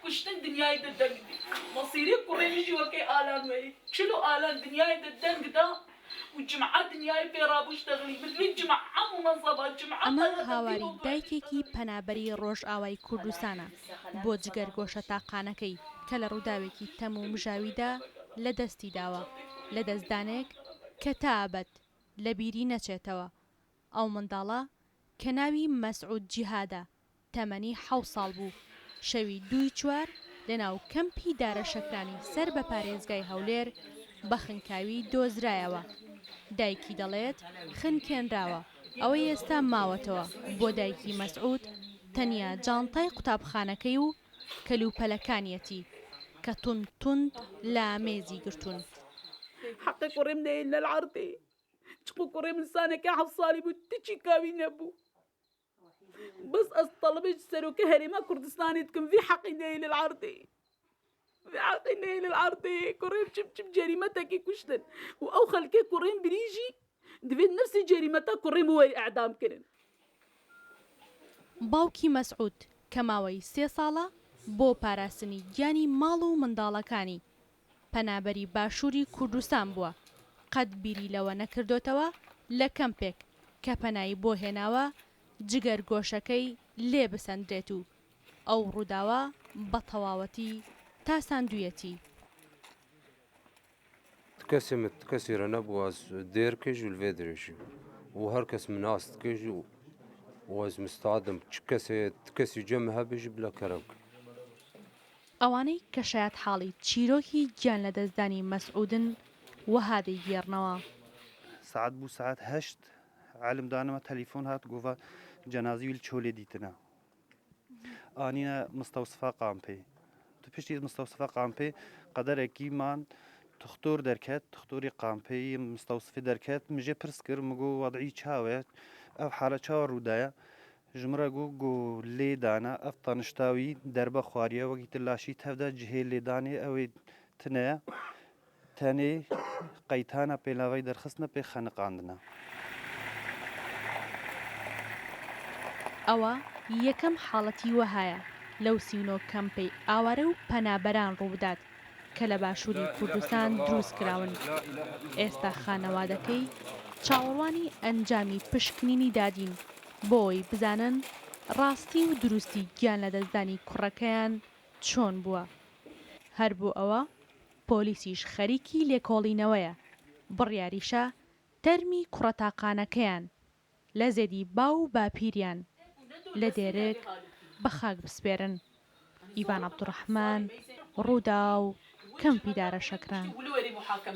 كشتن دنياي ددنگ مصيري كوريجي وكي آلان وي شلو آلان دنياي ددنگ دا وجمعة دنياي في رابوش تغلي مثل جمعة منظمة جمعة ئەمە هاواری دایکێکی پەنابەری ڕۆژئاوای کوردستانە بۆ جگەرگۆشە تاقانەکەی کە لە ڕووداوێکی تەم و مژاویدا لە دەستی داوە لە دەستدانێک کە تا ئەبەد لە بیری نەچێتەوە. ئەو منداڵە کە ناوی مەسعود جیهادە تەمەنی 7 ساڵ بوو شەوی 2 4 لە ناو کەمپی دارەشەکرانی سەر بە پارێزگای هەولێر بە خنکاوی دۆزرایەوە. دایکی دەڵێت خنکێنراوە ئەوەی ئێستا ماوەتەوە بۆ دایکی مەسعود تەنیا جانتای قوتابخانەکەی و کەلوپەلەکانیەتی کە تند تند لە ئامێزی گرتوون. حقي كوريم نيل العرضي تشكو كوريم لسانك يا حصالي بتشي كاوي نبو بس أصطلبش سلوك هريمة كردستاني تكون في حقي نيل العرضي في حقي نيل العرضي كوريم شب جريمتك كشتن وأو خلكي كوريم بريجي دفين نفسي جريمتك كوريم هو إعدام كنن. باوکی مەسعود کە ماوەی 3 ساڵە بۆ پاراستنی گیانی ماڵ و منداڵەکانی پەنابەری باشووری کوردستان بووە قەت بیری لەوە نەکردوتەوە لە کەمپێک کە پەنایی بۆ هێناوە جگەرگۆشەکەی لێ بسەندرێت و ئەو ڕووداوە بە تەواوەتی تا ساندوویەتی. كثيرا نبغى دير كيج والفيدريش وهر كس من ناس كيج واز مستعدم كسي جمها بيجي بلا كرك. ئەوانەی کە شایەت حاڵی چیرۆکی گیان لە دەستدانی مەسعودن وەها دەیگێڕنەوە. ساعت بوو ساعت 8 عالم دانەوە تەلیفۆن هات گۆڤە جەنازی ویل چۆلێ دیتنە ئانینە مستەوسفا قامپێ تو پشتی مستەوسفا قامپێ قەدەرێکیمان تختۆر دەرکەت تختۆری قامپەی مستەوسفی دەرکەت مژێ پرس کرد مگۆ وەضعی چاوێت ئەو حالە چاوە ڕوودایە ژمرە گۆ لێدانە ئەف تەنشتاوی دەربە خواریە وەگیتر لاشی تەفدا جهێ لێدانێ ئەوەی تنەیە تەنێ قەیتانە پێلاوەی دەرخستنە پێ خەنقاندنە. ئەوە یەکەم حاڵەتی وەهایە لەو 39 کەمپەی ئاوارە و پەنابەران ڕوودات کە لە باشووری کوردستان دروست کراون. ئێستا خانەوادەکەی چاوەڕوانی ئەنجامی پشکنینی دادین بۆی بزانن ڕاستی و دروستی گیان لە دەستدانی کوڕەکەیان چۆن بووە. هەر بۆ ئەوە پۆلیسیش خەریکی لێکۆڵینەوەیە بڕیاریشە تەرمی کوڕەتاقانەکەیان لە زێدی با و باپیریان لە دێرێک بە خاک بسپێرن. ئیڤان عەبدوڕەحمان ڕوودا و کەمپی دارەشەکران.